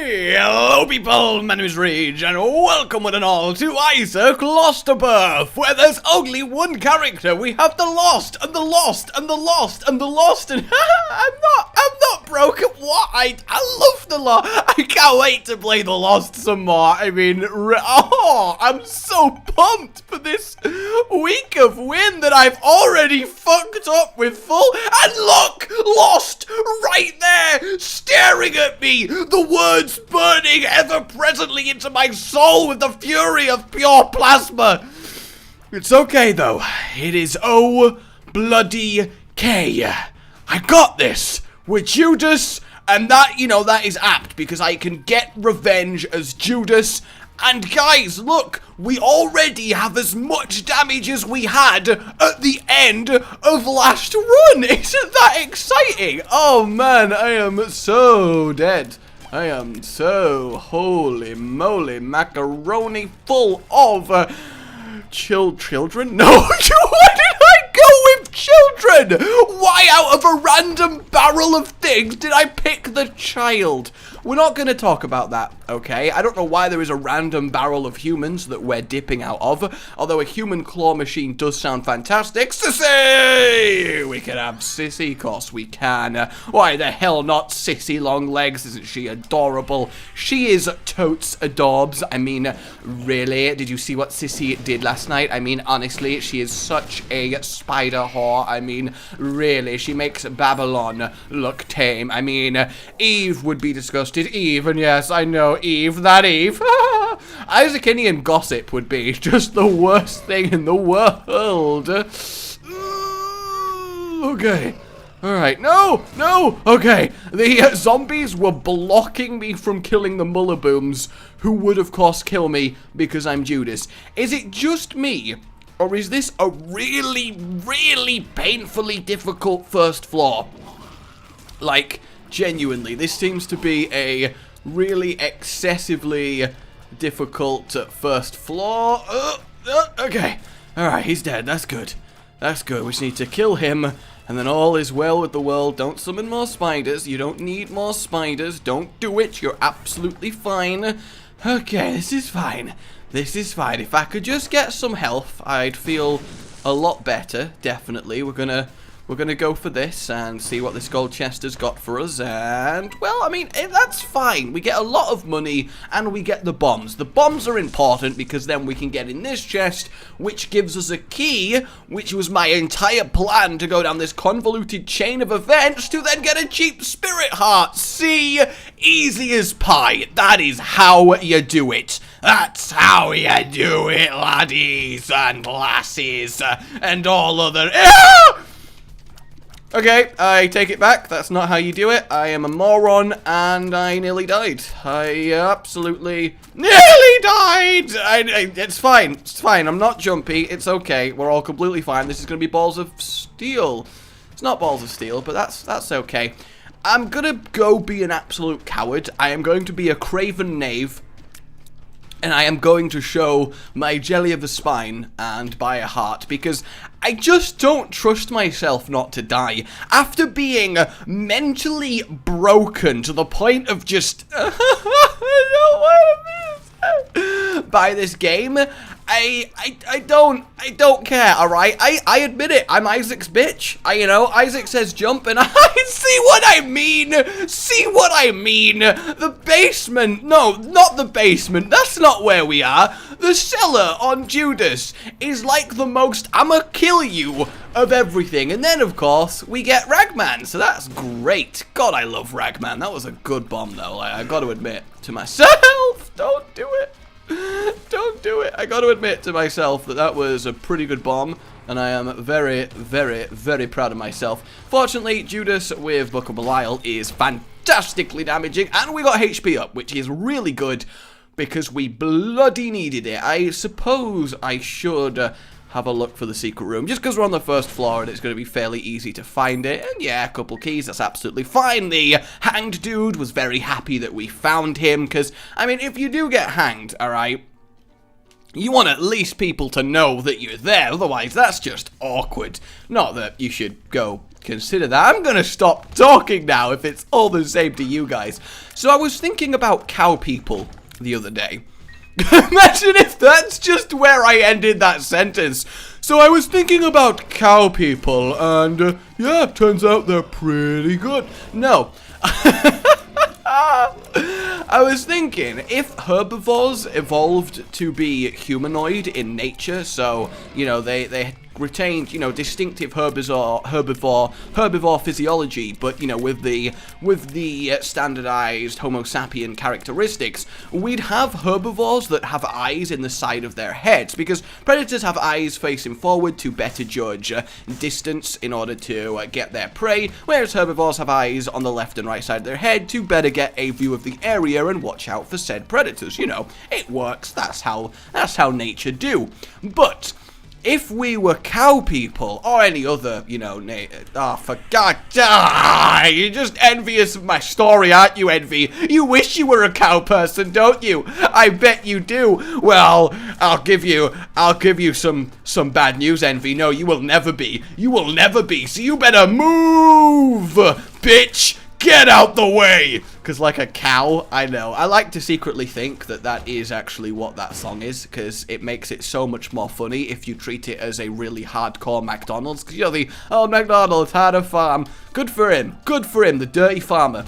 Hello people, my name is Rage, and welcome one and all to Afterbirth, where there's only one character. We have the Lost, and the Lost, and the Lost, and the Lost, and I'm not broken. What? I love the Lost. I can't wait to play the Lost some more. I mean, I'm so pumped for this week of win that I've already fucked up with full. And look, Lost right there, staring at me. The words burning ever presently into my soul with the fury of pure plasma. It's okay though. It is oh bloody K. I got this with Judas, and that, you know, that is apt because I can get revenge as Judas. And guys, look, we already have as much damage as we had at the end of last run. Isn't that exciting? Oh man, I am so dead. I am so holy moly macaroni full of children. No, why did I go with children? Why out of a random barrel of things did I pick the child? We're not going to talk about that, okay? I don't know why there is a random barrel of humans that we're dipping out of, although a human claw machine does sound fantastic. Sissy! We can have Sissy, of course we can. Why the hell not Sissy long legs? Isn't she adorable? She is totes adorbs. I mean, really? Did you see what Sissy did last night? I mean, honestly, she is such a spider whore. I mean, really, she makes Babylon look tame. I mean, Eve would be disgusted. Eve, and yes, I know Eve, that Eve. Isaacinian gossip would be just the worst thing in the world. Okay. Alright, no, okay. The zombies were blocking me from killing the Mullabooms, who would of course kill me because I'm Judas. Is it just me, or is this a really, really painfully difficult first floor? Like, genuinely, this seems to be a really excessively difficult first floor. Okay. Alright, he's dead. That's good. That's good. We just need to kill him, and then all is well with the world. Don't summon more spiders. You don't need more spiders. Don't do it. You're absolutely fine. Okay, this is fine. This is fine. If I could just get some health, I'd feel a lot better. Definitely. We're gonna go for this and see what this gold chest has got for us, and, well, I mean, that's fine. We get a lot of money, and we get the bombs. The bombs are important, because then we can get in this chest, which gives us a key, which was my entire plan to go down this convoluted chain of events to then get a cheap spirit heart. See? Easy as pie. That is how you do it. That's how you do it, laddies and lasses, and all other... Okay, I take it back. That's not how you do it. I am a moron, and I nearly died. I absolutely nearly died! It's fine. It's fine. I'm not jumpy. It's okay. We're all completely fine. This is going to be balls of steel. It's not balls of steel, but that's okay. I'm going to go be an absolute coward. I am going to be a craven knave. And I am going to show my jelly of a spine and buy a heart, because I just don't trust myself not to die. After being mentally broken to the point of just I don't want to be by this game, I don't care, alright? I admit it, I'm Isaac's bitch. Isaac says jump, and I see what I mean. See what I mean. The basement. No, not the basement. That's not where we are. The cellar on Judas is like the most I'ma kill you of everything. And then, of course, we get Ragman. So that's great. God, I love Ragman. That was a good bomb, though. I got to admit to myself. Don't do it. Don't do it. I got to admit to myself that was a pretty good bomb, and I am very, very, very proud of myself. Fortunately, Judas with Book of Belial is fantastically damaging, and we got HP up, which is really good because we bloody needed it. I suppose I should have a look for the secret room, just because we're on the first floor and it's going to be fairly easy to find it. And yeah, a couple keys, that's absolutely fine. The hanged dude was very happy that we found him, because, I mean, if you do get hanged, alright, you want at least people to know that you're there, otherwise that's just awkward. Not that you should go consider that. I'm gonna stop talking now if it's all the same to you guys. So I was thinking about cow people the other day. Imagine if that's just where I ended that sentence. So I was thinking about cow people, and yeah, turns out they're pretty good. No. I was thinking, if herbivores evolved to be humanoid in nature, so, you know, they retained, you know, distinctive herbivore physiology, but, you know, with the standardized Homo sapien characteristics, we'd have herbivores that have eyes in the side of their heads, because predators have eyes facing forward to better judge distance in order to get their prey, whereas herbivores have eyes on the left and right side of their head to better get a view of the area and watch out for said predators. You know, it works. That's how nature do. But if we were cow people, or any other, you know, for God, you're just envious of my story, aren't you, Envy? You wish you were a cow person, don't you? I bet you do. Well, I'll give you some bad news, Envy. No, you will never be. You will never be. So you better move, bitch. Get out the way! Because like a cow, I know. I like to secretly think that that is actually what that song is, because it makes it so much more funny if you treat it as a really hardcore McDonald's. Because you're the, oh, McDonald's had a farm. Good for him, the dirty farmer.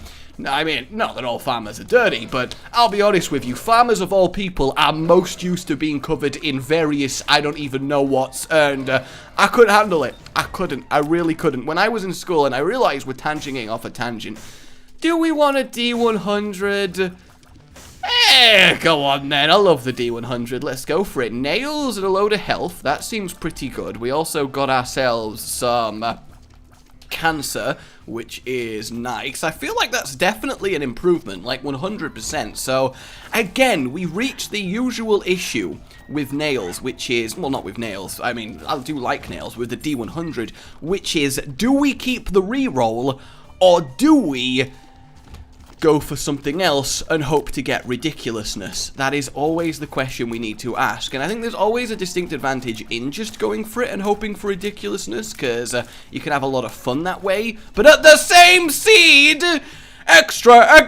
I mean, not that all farmers are dirty, but I'll be honest with you, farmers of all people are most used to being covered in various, I don't even know what's, and I couldn't handle it. I really couldn't. When I was in school and I realized we're tangenting off a tangent, do we want a D100? Go on then, I love the D100, let's go for it. Nails and a load of health, that seems pretty good. We also got ourselves some cancer, which is nice. I feel like that's definitely an improvement, like 100%. So again, we reach the usual issue with nails, which is, well, not with nails, I mean, I do like nails, with the D100, which is, do we keep the reroll, or do we go for something else and hope to get ridiculousness? That is always the question we need to ask, and I think there's always a distinct advantage in just going for it and hoping for ridiculousness, because you can have a lot of fun that way. But at the same seed, extra,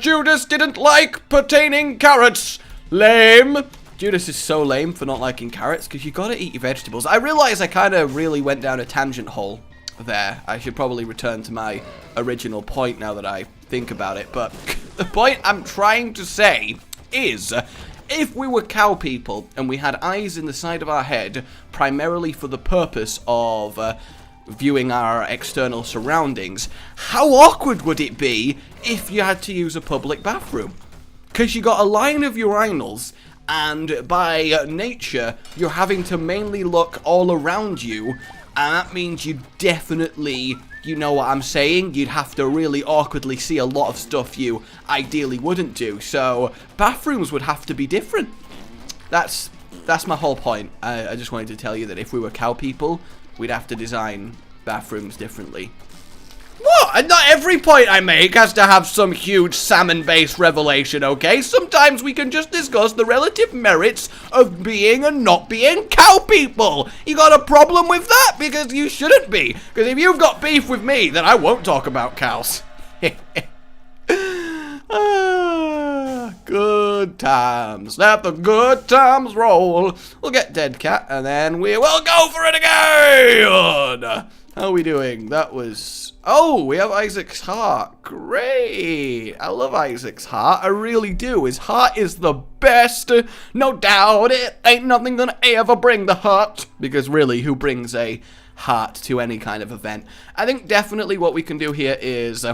Judas didn't like pertaining carrots. Lame. Judas is so lame for not liking carrots, because you gotta eat your vegetables. I realize I kind of really went down a tangent hole there. I should probably return to my original point now that I think about it, but the point I'm trying to say is, if we were cow people and we had eyes in the side of our head primarily for the purpose of viewing our external surroundings, how awkward would it be if you had to use a public bathroom? Because you got a line of urinals, and by nature you're having to mainly look all around you, and that means you definitely, you know what I'm saying, you'd have to really awkwardly see a lot of stuff you ideally wouldn't do. So bathrooms would have to be different. That's my whole point. I just wanted to tell you that if we were cow people, we'd have to design bathrooms differently. What? And not every point I make has to have some huge salmon-based revelation, okay? Sometimes we can just discuss the relative merits of being and not being cow people. You got a problem with that? Because you shouldn't be. Because if you've got beef with me, then I won't talk about cows. Good times. Let the good times roll. We'll get Dead Cat, and then we will go for it again. How are we doing? That was... Oh, we have Isaac's heart. Great. I love Isaac's heart. I really do. His heart is the best. No doubt. It ain't nothing gonna ever bring the heart. Because really, who brings a heart to any kind of event? I think definitely what we can do here is...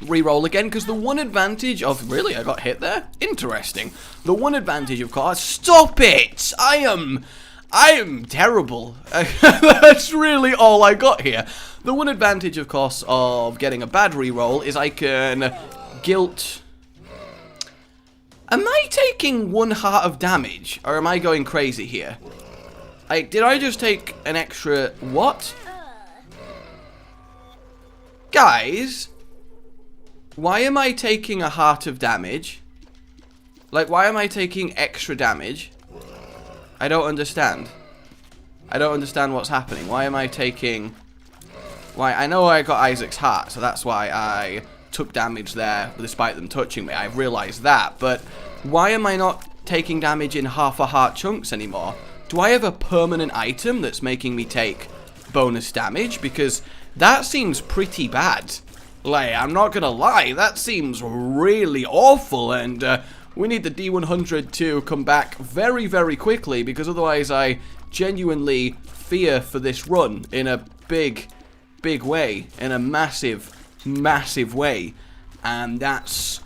reroll again, because the one advantage of... Really? I got hit there? Interesting. The one advantage, of course... Stop it! I am terrible. That's really all I got here. The one advantage, of course, of getting a bad reroll is I can guilt... Am I taking 1 heart of damage? Or am I going crazy here? Did I just take an extra... What? Guys... Why am I taking a heart of damage? Like, why am I taking extra damage? I don't understand. I don't understand what's happening. Why am I taking Why, I know I got Isaac's heart, so that's why I took damage there, despite them touching me. I realized that, but why am I not taking damage in half a heart chunks anymore? Do I have a permanent item that's making me take bonus damage? Because that seems pretty bad. Like, I'm not gonna lie, that seems really awful, and we need the D100 to come back very, very quickly, because otherwise I genuinely fear for this run in a big way, in a massive way, and that's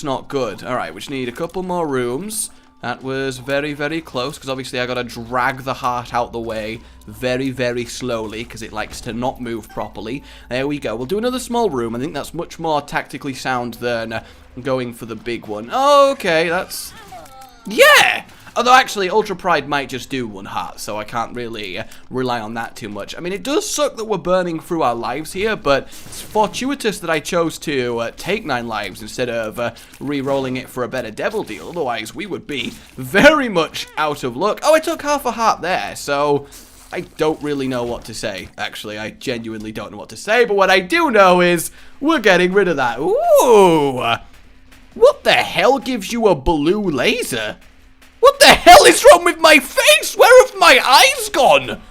not good. Alright, we just need a couple more rooms. That was very, very close, because obviously I gotta drag the heart out the way very, very slowly, because it likes to not move properly. There we go. We'll do another small room. I think that's much more tactically sound than going for the big one. Oh, okay, that's... yeah! Although, actually, Ultra Pride might just do 1 heart, so I can't really rely on that too much. I mean, it does suck that we're burning through our lives here, but it's fortuitous that I chose to take 9 lives instead of re-rolling it for a better devil deal. Otherwise, we would be very much out of luck. Oh, I took half a heart there, so I don't really know what to say. Actually, I genuinely don't know what to say, but what I do know is we're getting rid of that. Ooh! What the hell gives you a blue laser? What the hell is wrong with my face? Where have my eyes gone?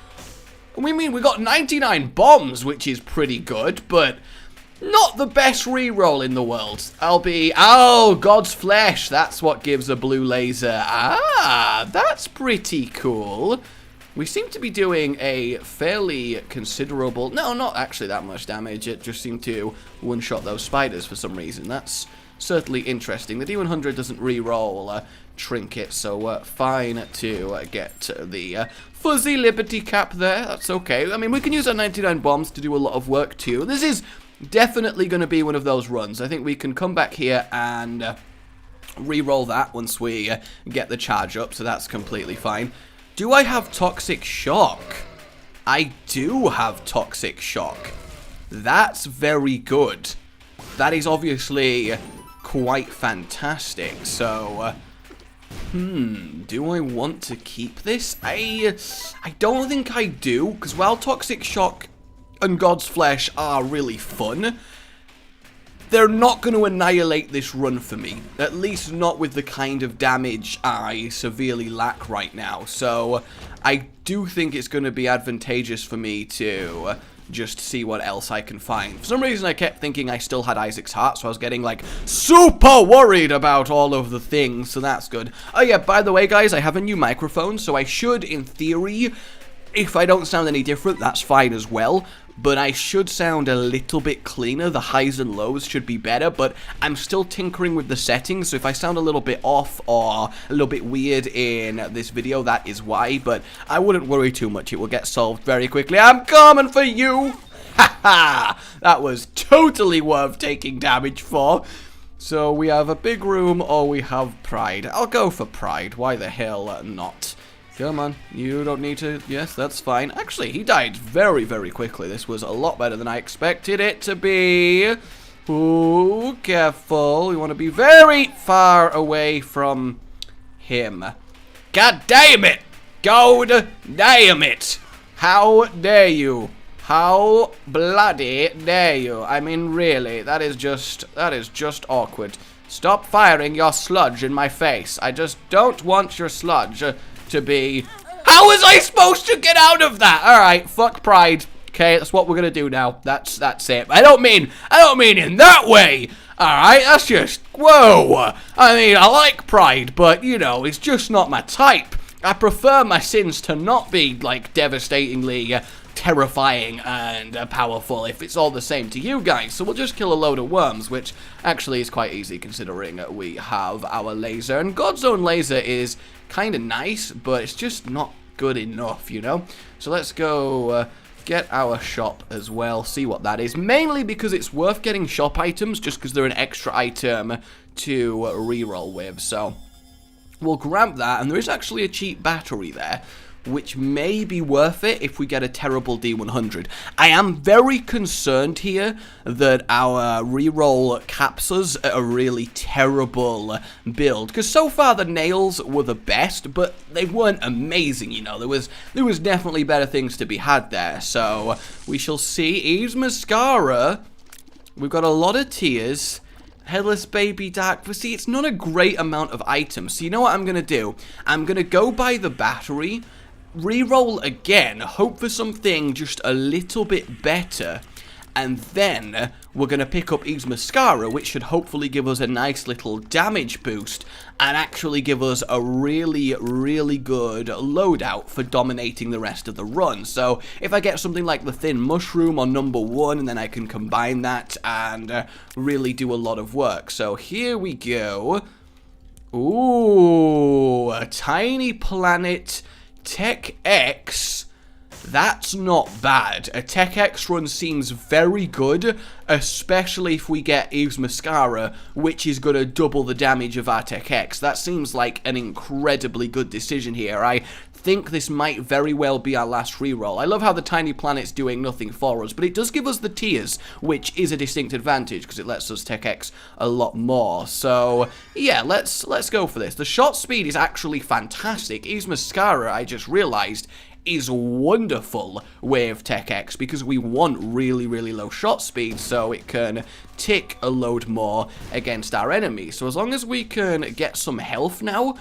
We mean, we got 99 bombs, which is pretty good, but not the best reroll in the world. Oh, God's flesh. That's what gives a blue laser. Ah, that's pretty cool. We seem to be doing a fairly considerable... no, not actually that much damage. It just seemed to one-shot those spiders for some reason. That's certainly interesting. The D100 doesn't re-roll trinkets, so fine to get the fuzzy Liberty Cap there. That's okay. I mean, we can use our 99 bombs to do a lot of work too. This is definitely going to be one of those runs. I think we can come back here and re-roll that once we get the charge up, so that's completely fine. Do I have Toxic Shock? I do have Toxic Shock. That's very good. That is obviously quite fantastic, so do I want to keep this? I don't think I do, because while Toxic Shock and God's Flesh are really fun, they're not going to annihilate this run for me. At least not with the kind of damage I severely lack right now. So I do think it's going to be advantageous for me to just see what else I can find. For some reason I kept thinking I still had Isaac's heart, so I was getting like super worried about all of the things, so that's good. Oh yeah, by the way guys, I have a new microphone, so I should, in theory, if I don't sound any different, that's fine as well. But I should sound a little bit cleaner. The highs and lows should be better, but I'm still tinkering with the settings, so if I sound a little bit off or a little bit weird in this video, that is why, but I wouldn't worry too much. It will get solved very quickly. I'm coming for you! Ha ha! That was totally worth taking damage for. So we have a big room or we have Pride. I'll go for Pride. Why the hell not? Come on, you don't need to... yes, that's fine. Actually, he died very, very quickly. This was a lot better than I expected it to be. Ooh, careful. We want to be very far away from him. God damn it! God damn it! How dare you? How bloody dare you? I mean, really, that is just awkward. Stop firing your sludge in my face. I just don't want your sludge to be... how was I supposed to get out of that? Alright, fuck Pride. Okay, that's what we're gonna do now. That's it. I don't mean in that way. Alright, that's just... whoa. I mean, I like Pride, but, you know, it's just not my type. I prefer my sins to not be, like, devastatingly terrifying and powerful if it's all the same to you guys. So we'll just kill a load of worms, which actually is quite easy considering we have our laser. And God's own laser is kind of nice, but it's just not good enough, you know? So let's go get our shop as well, see what that is. Mainly because it's worth getting shop items, just because they're an extra item to reroll with. So we'll grab that, and there is actually a cheap battery there, which may be worth it if we get a terrible D100. I am very concerned here that our reroll caps us at a really terrible build, because so far the nails were the best, but they weren't amazing, you know. There was definitely better things to be had there, so we shall see. Eve's Mascara, we've got a lot of tears. Headless Baby Dark, but see, it's not a great amount of items, so you know what I'm going to do? I'm going to go by the battery, reroll again, hope for something just a little bit better, and then we're going to pick up Eve's Mascara, which should hopefully give us a nice little damage boost, and actually give us a really, really good loadout for dominating the rest of the run. So, if I get something like the Thin Mushroom on number 1, and then I can combine that and really do a lot of work. So, here we go. Ooh, a Tiny Planet Tech X. That's not bad. A Tech X run seems very good, especially if we get Eve's Mascara, which is going to double the damage of our Tech X. That seems like an incredibly good decision here. I think this might very well be our last reroll. I love how the Tiny Planet's doing nothing for us, but it does give us the tears, which is a distinct advantage, because it lets us Tech X a lot more. So, yeah, let's go for this. The shot speed is actually fantastic. Eve's Mascara, I just realized, is wonderful with Tech X, because we want really, really low shot speed so it can tick a load more against our enemies. So as long as we can get some health now,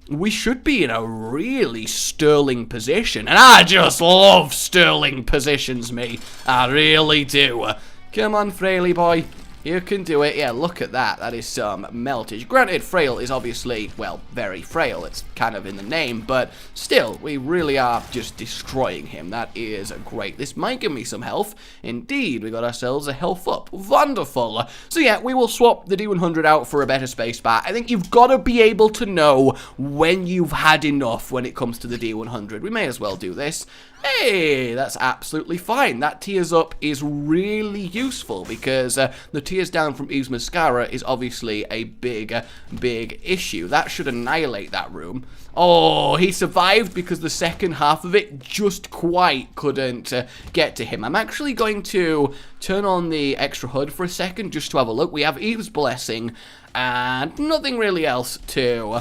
we should be in a really sterling position. And I just love sterling positions, me. I really do. Come on, Fraily boy. You can do it. Yeah, look at that. That is some meltage. Granted, frail is obviously, well, very frail. It's kind of in the name, but still, we really are just destroying him. That is great. This might give me some health. Indeed, we got ourselves a health up. Wonderful. So yeah, we will swap the D100 out for a better spacebar. I think you've got to be able to know when you've had enough when it comes to the D100. We may as well do this. Hey, that's absolutely fine. That tears up is really useful, because the tears down from Eve's Mascara is obviously a big issue. That should annihilate that room. Oh, he survived because the second half of it just quite couldn't get to him. I'm actually going to turn on the extra HUD for a second just to have a look. We have Eve's Blessing and nothing really else to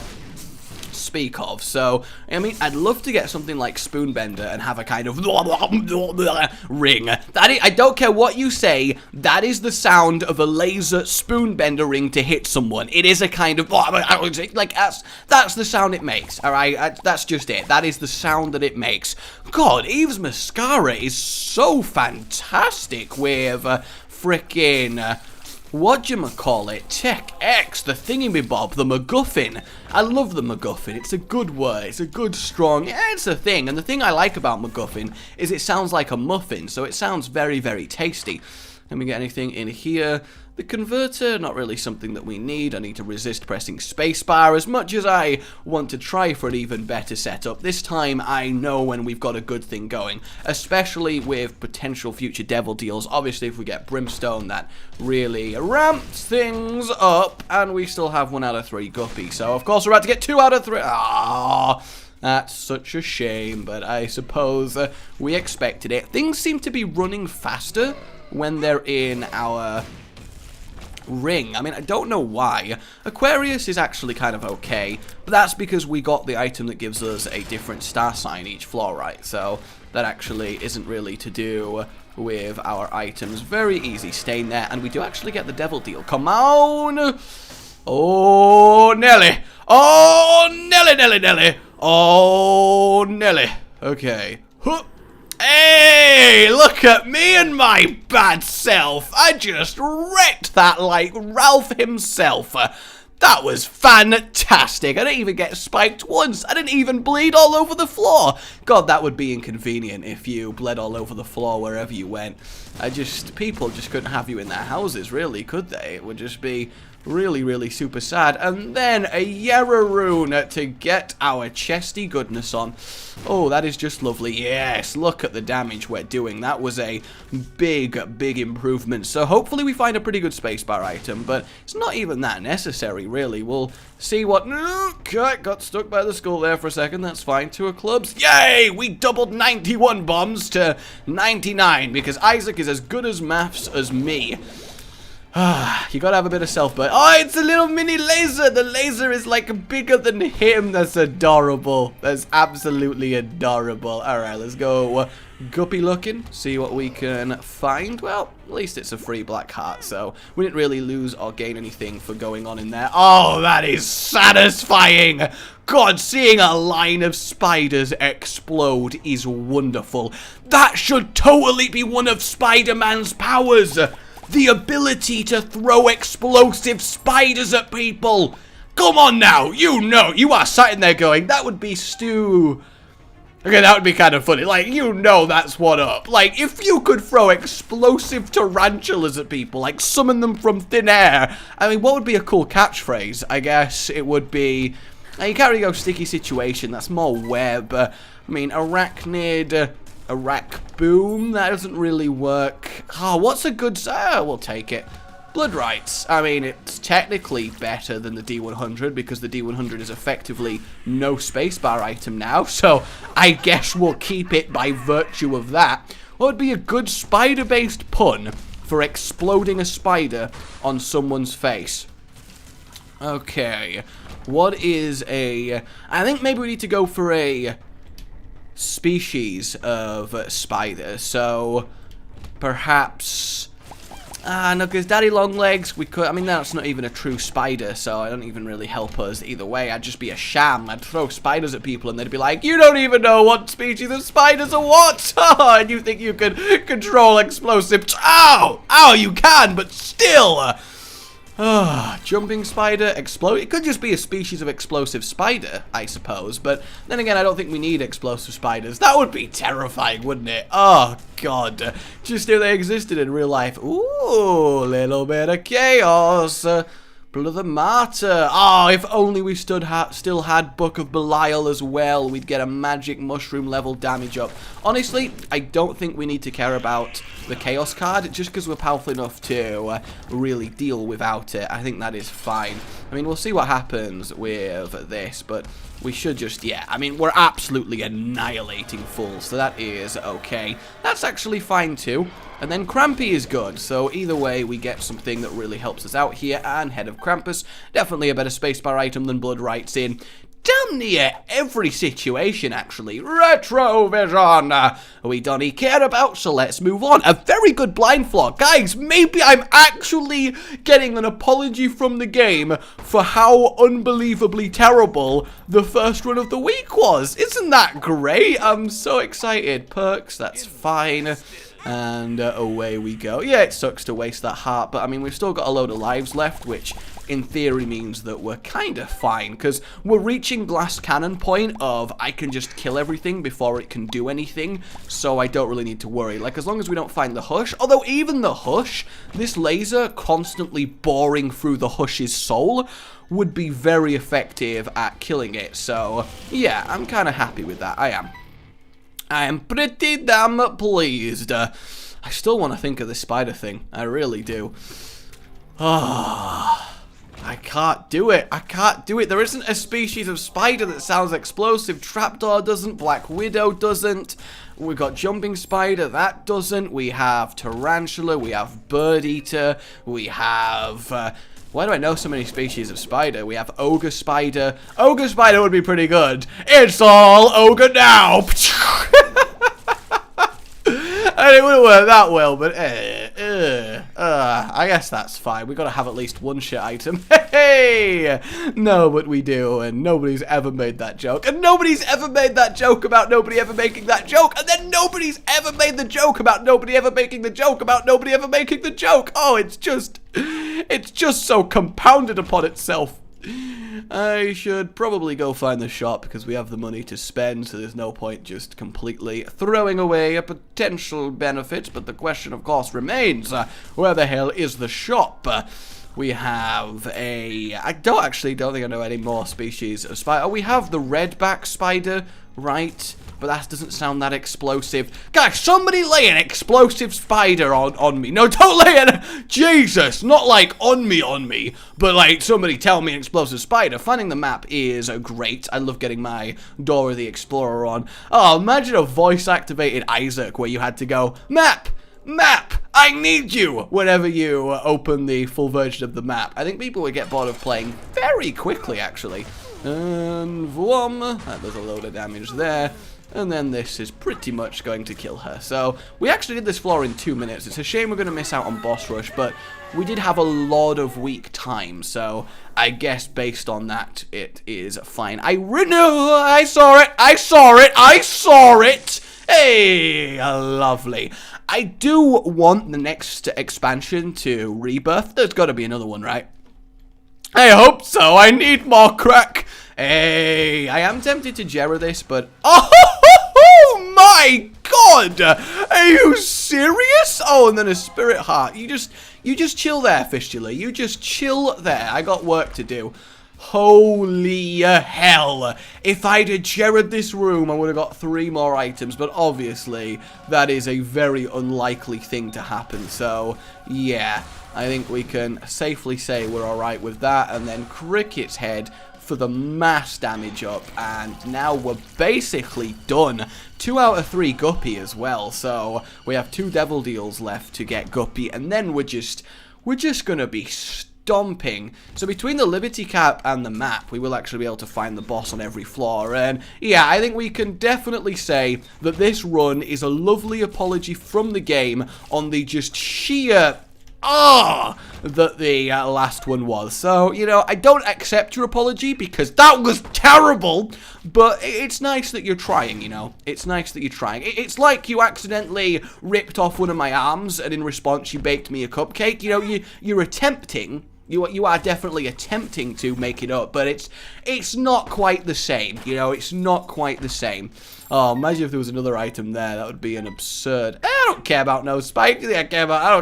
speak of. So, I mean, I'd love to get something like Spoonbender and have a kind of ring. That is, I don't care what you say, that is the sound of a laser Spoonbender ring to hit someone. It is a kind of, like, that's the sound it makes, alright? That's just it. That is the sound that it makes. God, Eve's Mascara is so fantastic with frickin' whatchamacallit, Tech X, the thingamabob, the MacGuffin. I love the MacGuffin. It's a good word. It's a good, strong, yeah, it's a thing. And the thing I like about MacGuffin is it sounds like a muffin, so it sounds very, very tasty. Can we get anything in here? The converter, not really something that we need. I need to resist pressing spacebar as much as I want to try for an even better setup. This time, I know when we've got a good thing going, especially with potential future devil deals. Obviously, if we get Brimstone, that really ramps things up, and we still have 1 out of 3 Guppy. So, of course, we're about to get 2 out of 3. Ah, that's such a shame, but I suppose we expected it. Things seem to be running faster when they're in our ring. I mean, I don't know why. Aquarius is actually kind of okay, but that's because we got the item that gives us a different star sign each floor, right? So that actually isn't really to do with our items. Very easy stain there, and we do actually get the devil deal. Come on! Oh, Nelly! Oh, Nelly, Nelly, Nelly! Oh, Nelly! Okay. Huh. Hey, look at me and my bad self. I just wrecked that like Ralph himself. That was fantastic. I didn't even get spiked once. I didn't even bleed all over the floor. God, that would be inconvenient if you bled all over the floor wherever you went. People just couldn't have you in their houses, really, could they? It would just be Really, really super sad. And then a Yarrow rune to get our chesty goodness on. Oh, that is just lovely. Yes, look at the damage we're doing. That was a big, big improvement. So hopefully we find a pretty good spacebar item, but it's not even that necessary, really. We'll see what... Okay, got stuck by the skull there for a second. That's fine. 2 of clubs. Yay! We doubled 91 bombs to 99 because Isaac is as good as maths as me. You gotta have a bit of self-burn. Oh, it's a little mini laser. The laser is like bigger than him. That's adorable. That's absolutely adorable. Alright, let's go guppy looking. See what we can find. Well, at least it's a free black heart, so we didn't really lose or gain anything for going on in there. Oh, that is satisfying. God, seeing a line of spiders explode is wonderful. That should totally be one of Spider-Man's powers. The ability to throw explosive spiders at people. Come on now, you know, you are sitting there going, that would be Stu. Okay, that would be kind of funny. Like, you know that's what up. Like, if you could throw explosive tarantulas at people, like summon them from thin air, I mean, what would be a cool catchphrase? I guess it would be, you can't really go sticky situation, that's more web. I mean, arachnid... Arac boom, that doesn't really work. Oh, what's a good... we'll take it. Blood rights. I mean, it's technically better than the D100 because the D100 is effectively no spacebar item now. So, I guess we'll keep it by virtue of that. What would be a good spider-based pun for exploding a spider on someone's face? Okay. What is a... I think maybe we need to go for a... species of spider, so perhaps no, because Daddy Longlegs, we could, I mean, that's not even a true spider, so it don't even really help us either way. I'd just be a sham. I'd throw spiders at people and they'd be like, you don't even know what species of spiders are what. And you think you could control explosive, ow, you can, but still. Jumping spider, explode. It could just be a species of explosive spider, I suppose. But then again, I don't think we need explosive spiders. That would be terrifying, wouldn't it? Oh, God. Just if they existed in real life. Ooh, little bit of chaos. Blood of the Martyr. Oh, if only we still had Book of Belial as well. We'd get a magic mushroom level damage up. Honestly, I don't think we need to care about the Chaos card, just because we're powerful enough to really deal without it. I think that is fine. I mean, we'll see what happens with this, but we should just, yeah, I mean, we're absolutely annihilating fools, so that is okay. That's actually fine too. And then Krampy is good, so either way we get something that really helps us out here, and Head of Krampus, definitely a better spacebar item than Blood Rights in damn near every situation, actually. Retrovision, we don't care about, so let's move on. A very good blind flock. Guys, maybe I'm actually getting an apology from the game for how unbelievably terrible the first run of the week was. Isn't that great? I'm so excited. Perks, that's fine. And away we go. Yeah, it sucks to waste that heart, but I mean, we've still got a load of lives left, which in theory means that we're kind of fine, because we're reaching glass cannon point of I can just kill everything before it can do anything, so I don't really need to worry. Like, as long as we don't find the Hush, although even the Hush, this laser constantly boring through the Hush's soul would be very effective at killing it, so yeah, I'm kind of happy with that. I am pretty damn pleased. I still want to think of this spider thing. I really do. I can't do it. I can't do it. There isn't a species of spider that sounds explosive. Trapdoor doesn't. Black Widow doesn't. We've got Jumping Spider. That doesn't. We have Tarantula. We have Bird Eater. We have... why do I know so many species of spider? We have Ogre Spider. Ogre Spider would be pretty good. It's all Ogre now. And it wouldn't work that well, but I guess that's fine. We gotta have at least one shit item. Hey! No, but we do, and nobody's ever made that joke. And nobody's ever made that joke about nobody ever making that joke. And then nobody's ever made the joke about nobody ever making the joke about nobody ever making the joke. Oh, it's just so compounded upon itself. I should probably go find the shop because we have the money to spend, so there's no point just completely throwing away a potential benefit. But the question, of course, remains, where the hell is the shop? We have a... I don't think I know any more species of spider. Oh, we have the redback spider, right? But that doesn't sound that explosive. Guys, somebody lay an explosive spider on me. No, don't lay it. Jesus, not like on me, but like somebody tell me an explosive spider. Finding the map is great. I love getting my Dora the Explorer on. Oh, imagine a voice-activated Isaac where you had to go, map, I need you, whenever you open the full version of the map. I think people would get bored of playing very quickly, actually. And voom, that does a load of damage there. And then this is pretty much going to kill her. So, we actually did this floor in 2 minutes. It's a shame we're going to miss out on boss rush, but we did have a lot of weak time. So, I guess based on that, it is fine. I saw it! Hey, lovely. I do want the next expansion to Rebirth. There's got to be another one, right? I hope so. I need more crack. Hey, I am tempted to Jera this, but... Oh my god! Are you serious? Oh, and then a spirit heart. You just chill there, Fistula. You just chill there. I got work to do. Holy hell. If I'd have Jared this room, I would have got 3 more items. But obviously, that is a very unlikely thing to happen. So, yeah. I think we can safely say we're alright with that. And then Cricket's head for the mass damage up. And now we're basically done. 2 out of 3 Guppy as well. So, we have 2 Devil Deals left to get Guppy. And then we're just going to be stomping. So between the Liberty Cap and the map, we will actually be able to find the boss on every floor. And yeah, I think we can definitely say that this run is a lovely apology from the game on the just sheer that the last one was. So, you know, I don't accept your apology because that was terrible, but it's nice that you're trying, you know. It's nice that you're trying. It's like you accidentally ripped off one of my arms and in response you baked me a cupcake. You know, you're attempting. You are definitely attempting to make it up, but it's not quite the same, you know, it's not quite the same. Oh, imagine if there was another item there, that would be an absurd... I don't care about no spike, I don't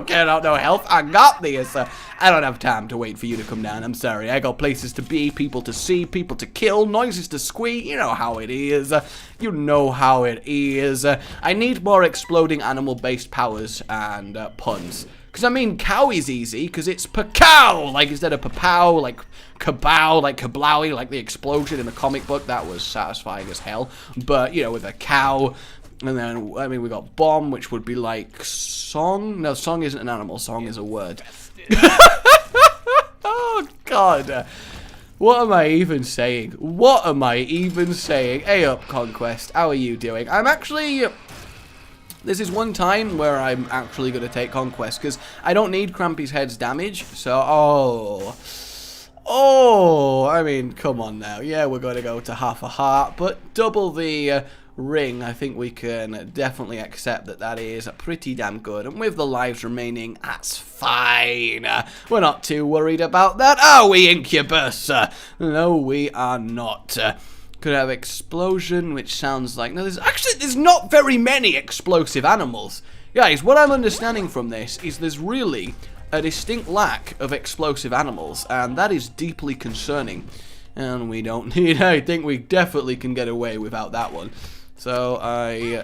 care about no health, I got this. I don't have time to wait for you to come down, I'm sorry, I got places to be, people to see, people to kill, noises to squeak, you know how it is, you know how it is. I need more exploding animal-based powers and puns. Because, I mean, cow is easy, because it's pa-cow, like, instead of pa-pow, like, kabow, like, kablowy, like the explosion in the comic book, that was satisfying as hell, but, you know, with a cow, and then, I mean, we got bomb, which would be like song, no, song isn't an animal, song is a word. Oh, God. What am I even saying? What am I even saying? Hey up, Conquest, how are you doing? I'm actually... This is one time where I'm actually going to take Conquest, because I don't need Crampy's head's damage, so, I mean, come on now, yeah, we're going to go to half a heart, but double the ring, I think we can definitely accept that that is pretty damn good, and with the lives remaining, that's fine, we're not too worried about that, are we, Incubus? No, we are not. Could have explosion, which sounds like... No, there's not very many explosive animals. Guys, what I'm understanding from this is there's really a distinct lack of explosive animals, and that is deeply concerning. And we don't need... I think we definitely can get away without that one. So, I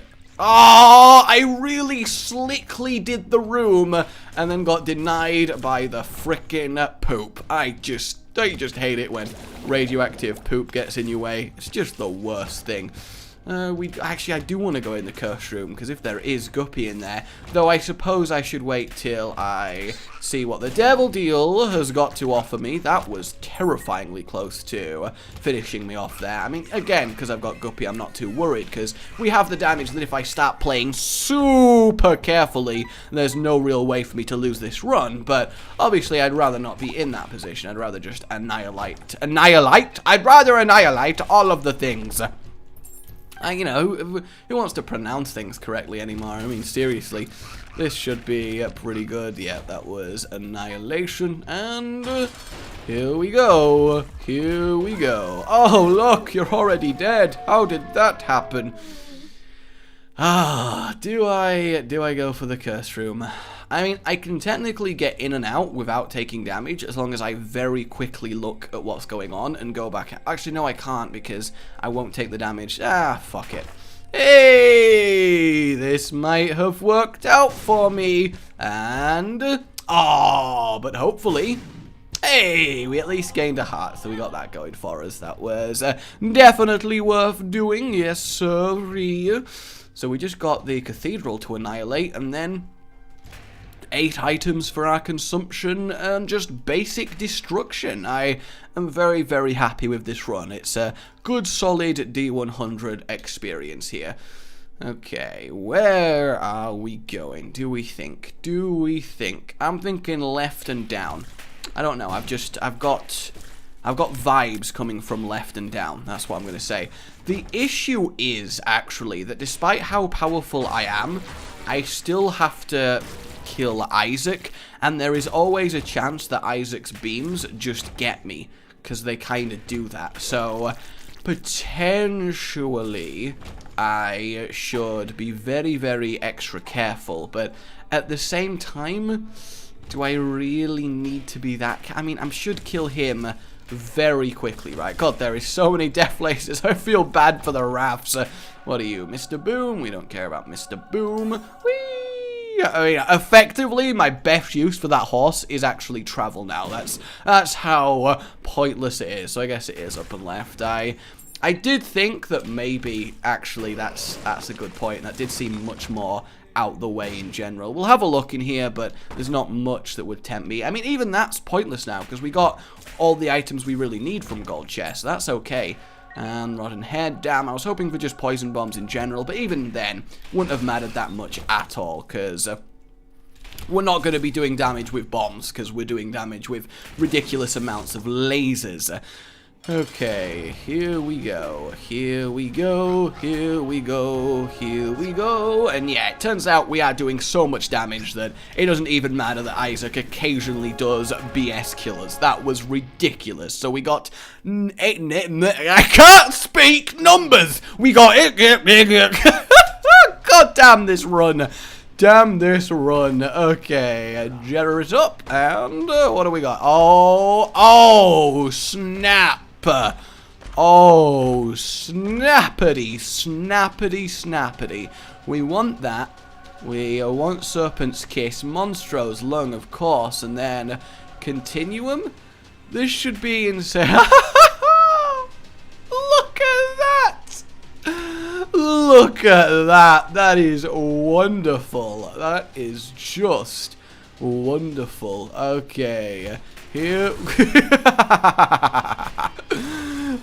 really slickly did the room, and then got denied by the frickin' poop. I just hate it when radioactive poop gets in your way. It's just the worst thing. Actually, I do want to go in the curse room, because if there is Guppy in there, though I suppose I should wait till I see what the Devil Deal has got to offer me. That was terrifyingly close to finishing me off there. I mean, again, because I've got Guppy, I'm not too worried, because we have the damage that if I start playing super carefully, there's no real way for me to lose this run, but obviously I'd rather not be in that position. I'd rather just annihilate? I'd rather annihilate all of the things. You know, who wants to pronounce things correctly anymore? I mean, seriously, this should be pretty good. Yeah, that was annihilation, and here we go. Here we go. Oh, look, you're already dead. How did that happen? Do I go for the curse room? I mean, I can technically get in and out without taking damage as long as I very quickly look at what's going on and go back. Actually, no, I can't because I won't take the damage. Ah, fuck it. Hey, this might have worked out for me. And, oh, but hopefully, hey, we at least gained a heart, so we got that going for us. That was definitely worth doing, yes sirree. So we just got the cathedral to annihilate, and then 8 items for our consumption, and just basic destruction. I am very, very happy with this run. It's a good, solid D100 experience here. Okay, where are we going? Do we think? I'm thinking left and down. I don't know. I've got vibes coming from left and down. That's what I'm going to say. The issue is actually that despite how powerful I am, I still have to kill Isaac, and there is always a chance that Isaac's beams just get me, because they kind of do that. So potentially I should be very, very extra careful, but at the same time, do I really need to be that? I mean, I should kill him very quickly, right? God, there is so many death lasers. I feel bad for the rafts. What are you, Mr. Boom? We don't care about Mr. Boom. Whee! I mean, effectively, my best use for that horse is actually travel now. That's how pointless it is. So I guess it is up and left. I did think that maybe, actually, that's a good point. That did seem much more out the way in general. We'll have a look in here, but there's not much that would tempt me. I mean, even that's pointless now, because we got all the items we really need from gold chest. So that's okay. And rotten head, damn, I was hoping for just poison bombs in general, but even then, wouldn't have mattered that much at all, because we're not going to be doing damage with bombs, because we're doing damage with ridiculous amounts of lasers. Okay, here we go, here we go, here we go, here we go, and yeah, it turns out we are doing so much damage that it doesn't even matter that Isaac occasionally does BS killers. That was ridiculous. So we got, I can't speak numbers, we got God damn this run. Damn this run. Okay, generate up, and what do we got? Oh, snap. Oh, snappity, snappity, snappity. We want that. We want Serpent's Kiss, Monstro's Lung, of course, and then Continuum. This should be insane. Look at that. Look at that. That is wonderful. That is just wonderful. Okay. Here.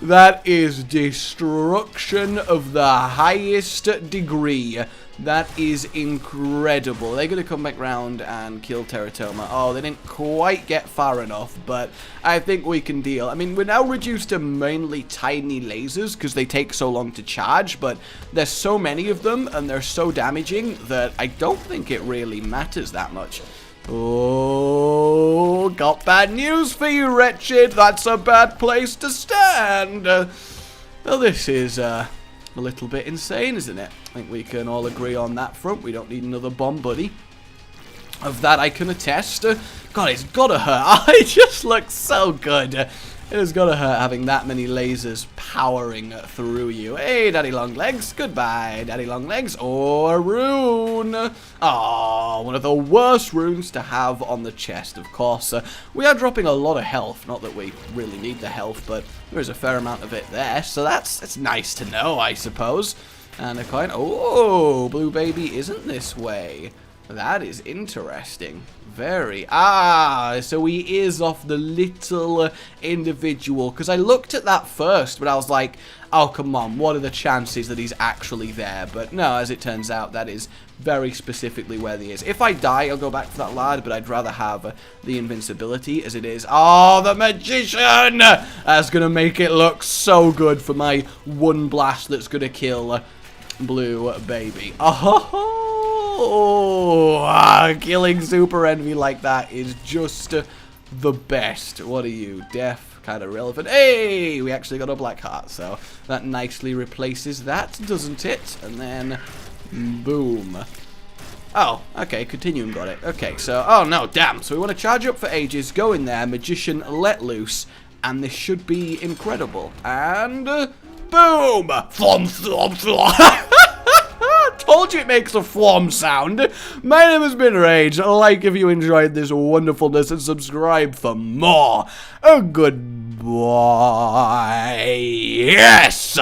That is destruction of the highest degree. That is incredible. They're going to come back round and kill Teratoma. Oh, they didn't quite get far enough, but I think we can deal. I mean, we're now reduced to mainly tiny lasers because they take so long to charge, but there's so many of them and they're so damaging that I don't think it really matters that much. Oh, got bad news for you, Wretched. That's a bad place to stand. Well, this is a little bit insane, isn't it? I think we can all agree on that front. We don't need another bomb buddy. Of that I can attest. God, it's gotta hurt. It just looks so good. It has gotta hurt having that many lasers powering through you. Hey, Daddy Longlegs. Goodbye, Daddy Longlegs. Or a rune. Oh, one of the worst runes to have on the chest, of course. We are dropping a lot of health. Not that we really need the health, but there is a fair amount of it there. So it's nice to know, I suppose. And a coin. Oh, Blue Baby isn't this way. That is interesting. Very. Ah, so he is off the little individual. Because I looked at that first, but I was like, oh, come on. What are the chances that he's actually there? But no, as it turns out, that is very specifically where he is. If I die, I'll go back to that lad, but I'd rather have the invincibility as it is. Oh, the magician! That's going to make it look so good for my one blast that's going to kill Blue Baby. Oh, killing Super Envy like that is just the best. What are you, deaf? Kind of relevant. Hey, we actually got a black heart, so that nicely replaces that, doesn't it? And then, boom. Oh, okay, continuum got it. Okay, so, oh no, damn. So we want to charge up for ages, go in there, magician let loose, and this should be incredible. And, boom! Flom, flom, flom. Told you it makes a flom sound. My name has been Rage. Like if you enjoyed this wonderfulness and subscribe for more. Goodbye. Yes!